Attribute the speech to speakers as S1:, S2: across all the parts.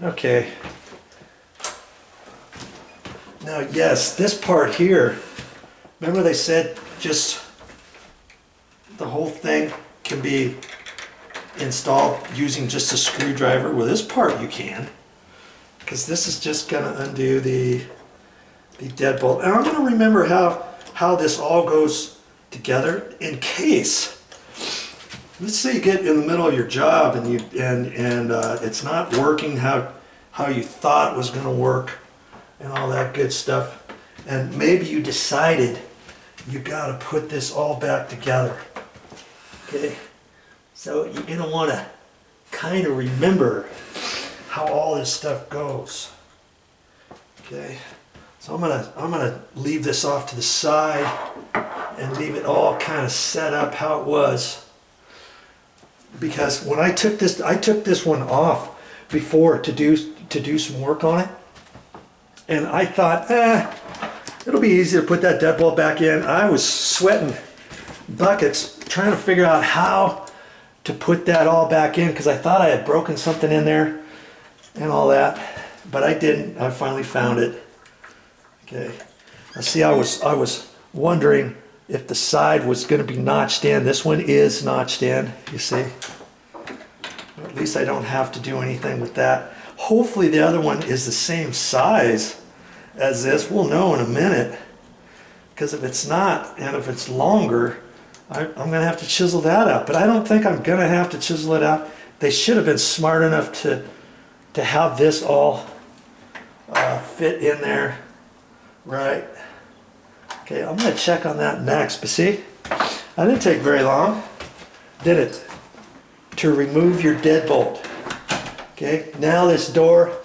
S1: Okay. Now, yes, this part here, remember they said just the whole thing can be installed using just a screwdriver? Well, this part you can, because this is just going to undo the deadbolt. And I'm going to remember how this all goes together in case, let's say you get in the middle of your job and it's not working how you thought it was going to work and all that good stuff, and maybe you decided you got to put this all back together. Okay, so you're going to want to kind of remember how all this stuff goes. Okay, so I'm gonna leave this off to the side and leave it all kind of set up how it was, because when I took this one off before to do some work on it, and I thought, it'll be easy to put that deadbolt back in. I was sweating buckets trying to figure out how to put that all back in, because I thought I had broken something in there and all that, but I didn't. I finally found it. Okay, now see, I was wondering if the side was going to be notched in. This one is notched in, you see. At least I don't have to do anything with that. Hopefully the other one is the same size as this. We'll know in a minute, because if it's not, and if it's longer, I'm going to have to chisel that out. But I don't think I'm going to have to chisel it out. They should have been smart enough to have this all fit in there, right? Okay, I'm going to check on that next. But see, I didn't take very long, did it? To remove your deadbolt. Okay, now this door,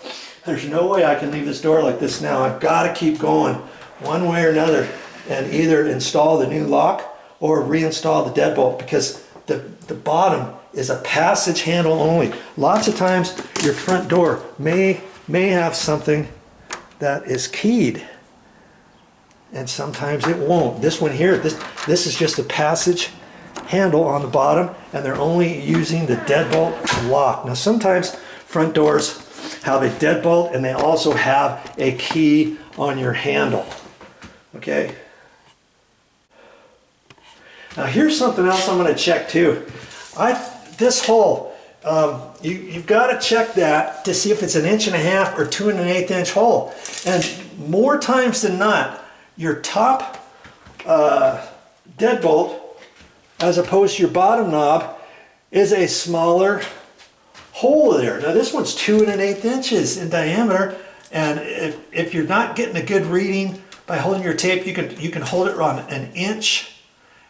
S1: there's no way I can leave this door like this now. I've got to keep going one way or another and either install the new lock or reinstall the deadbolt, because the bottom is a passage handle only. Lots of times your front door may have something that is keyed, and sometimes it won't. This one here, this is just a passage handle on the bottom, and they're only using the deadbolt lock. Now sometimes front doors have a deadbolt and they also have a key on your handle. Okay. Now here's something else I'm going to check too. This hole, you've got to check that to see if it's 1.5 inches or 2 1/8 inch hole. And more times than not, your top deadbolt, as opposed to your bottom knob, is a smaller hole there. Now this one's 2 1/8 inches in diameter, and if you're not getting a good reading by holding your tape, you can hold it on 1 inch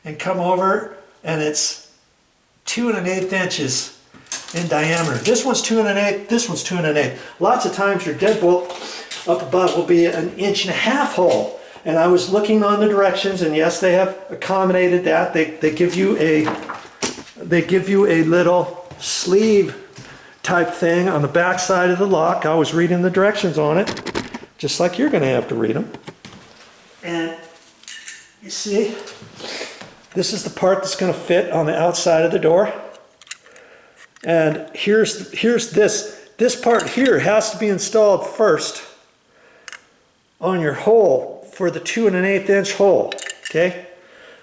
S1: and come over, and it's 2 1/8 inches in diameter. This one's 2 1/8, this one's 2 1/8. Lots of times your deadbolt up above will be 1.5 inch hole. And I was looking on the directions, and yes, they have accommodated that. They give you a little sleeve type thing on the back side of the lock. I was reading the directions on it, just like you're going to have to read them. And you see, this is the part that's going to fit on the outside of the door. And here's this part here has to be installed first on your hole for the 2 1/8 inch hole. Okay,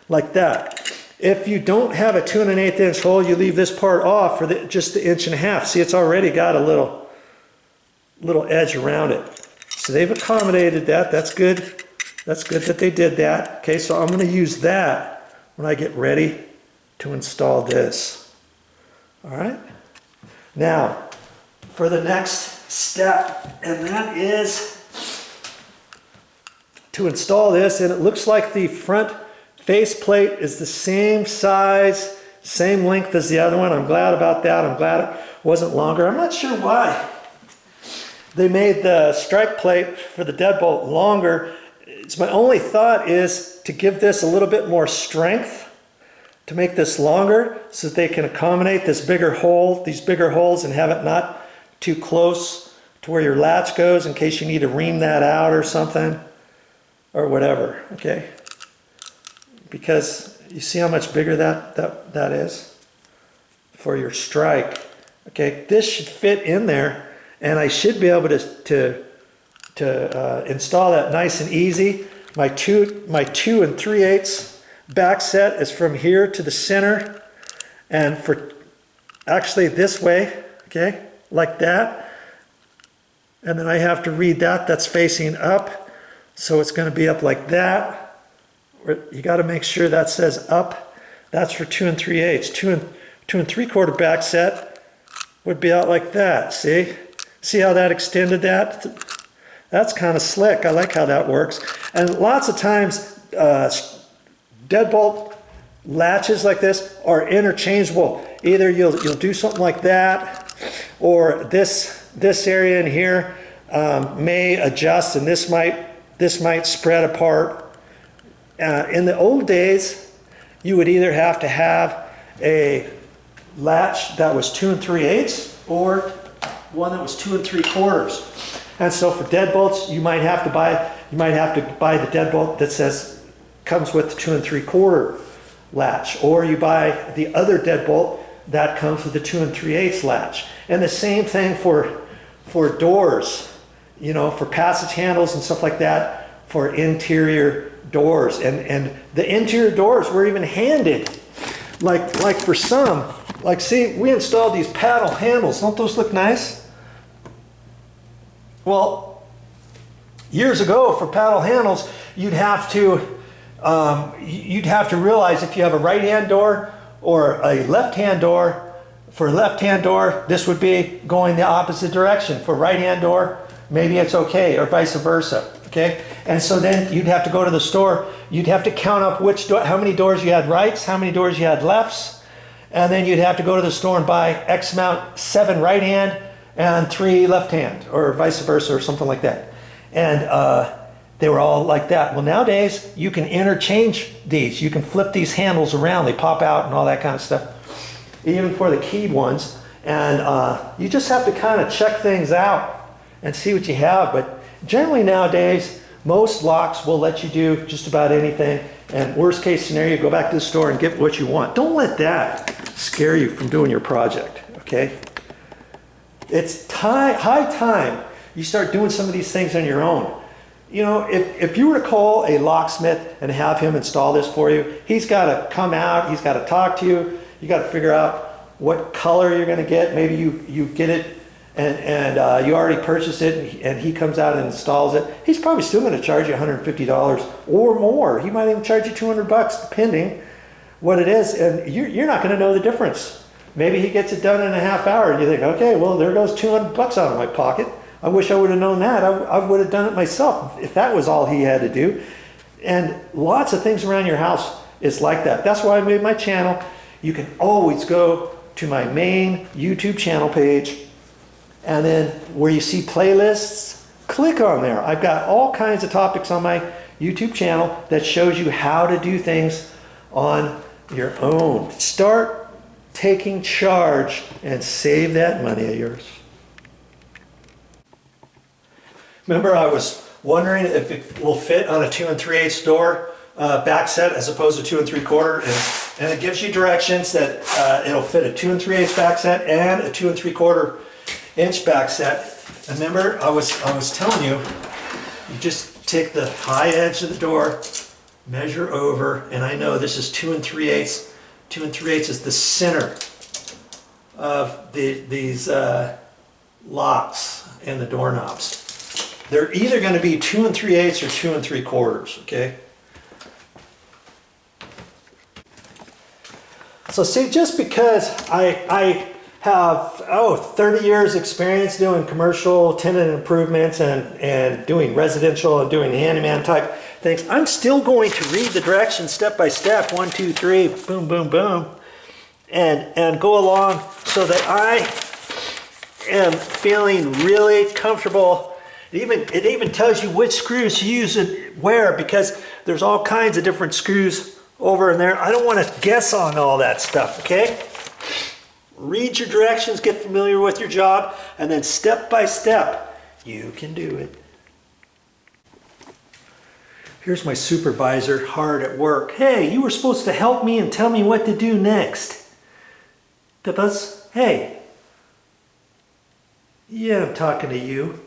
S1: like that. If you don't have a 2 1/8 inch hole, you leave this part off for just the 1.5 inches. See, it's already got a little edge around it. So they've accommodated that. That's good. That's good that they did that. Okay, so I'm going to use that when I get ready to install this. All right. Now, for the next step, and that is to install this, and it looks like the front faceplate is the same size, same length as the other one. I'm glad about that. I'm glad it wasn't longer. I'm not sure why they made the strike plate for the deadbolt longer. It's my only thought is to give this a little bit more strength, to make this longer so that they can accommodate this bigger hole, these bigger holes, and have it not too close to where your latch goes in case you need to ream that out or something. Or whatever, okay? Because you see how much bigger that is for your strike. Okay, this should fit in there And I should be able to install that nice and easy. My 2 3/8 back set is from here to the center, and for actually this way, okay, like that. And then I have to read that, that's facing up, so it's going to be up like that. You got to make sure that says up. That's for 2 3/8. 2 3/4 back set would be out like that. See how that extended that? That's kind of slick. I like how that works. And lots of times deadbolt latches like this are interchangeable. Either you'll do something like that, or this area in here may adjust, and this might spread apart. In the old days, you would either have to have a latch that was 2 3/8 or one that was 2 3/4. And so for deadbolts, you might have to buy the deadbolt that comes with the 2 3/4 latch, or you buy the other deadbolt that comes with the 2 3/8 latch. And the same thing for doors, you know, for passage handles and stuff like that, for interior doors. And the interior doors were even handed, like for some, like see, we installed these paddle handles. Don't those look nice? Well, years ago for paddle handles, you'd have to realize if you have a right-hand door or a left-hand door. For a left-hand door, this would be going the opposite direction. For right-hand door, maybe it's okay, or vice versa. Okay, and so then you'd have to go to the store. You'd have to count up how many doors you had rights, how many doors you had lefts, and then you'd have to go to the store and buy X amount, 7 right-hand and 3 left-hand, or vice versa, or something like that. And they were all like that. Well, nowadays you can interchange these. You can flip these handles around. They pop out and all that kind of stuff, even for the keyed ones. And you just have to kind of check things out and see what you have. But generally nowadays, most locks will let you do just about anything. And worst case scenario, go back to the store and get what you want. Don't let that scare you from doing your project, okay? It's high time you start doing some of these things on your own. You know, if you were to call a locksmith and have him install this for you, he's got to come out, he's got to talk to you, you got to figure out what color you're going to get. Maybe you get it and you already purchased it, and he comes out and installs it. He's probably still going to charge you $150 or more. He might even charge you $200 depending what it is, and you're not going to know the difference. Maybe he gets it done in a half hour and you think, okay, well, there goes $200 out of my pocket. I wish I would have known that. I would have done it myself if that was all he had to do. And lots of things around your house is like that. That's why I made my channel. You can always go to my main YouTube channel page, and then where you see playlists, click on there. I've got all kinds of topics on my YouTube channel that shows you how to do things on your own. Start taking charge and save that money of yours. Remember, I was wondering if it will fit on a 2 3/8 door back set as opposed to 2 3/4, and it gives you directions that it'll fit a 2 3/8 back set and a 2 3/4 inch back set. And remember, I was telling you, you just take the high edge of the door, measure over, and I know this is 2 3/8. 2 3/8 is the center of these locks and the doorknobs. They're either going to be 2 3/8 or 2 3/4, okay? So see, just because I have 30 years experience doing commercial tenant improvements and doing residential and doing handyman type things, I'm still going to read the directions step by step, 1 2 3, boom boom boom, and go along so that I am feeling really comfortable. It even tells you which screws to use and where, because there's all kinds of different screws over in there. I don't want to guess on all that stuff, okay? Read your directions, get familiar with your job, and then step by step, you can do it. Here's my supervisor hard at work. Hey, you were supposed to help me and tell me what to do next. Hey, Yeah, I'm talking to you.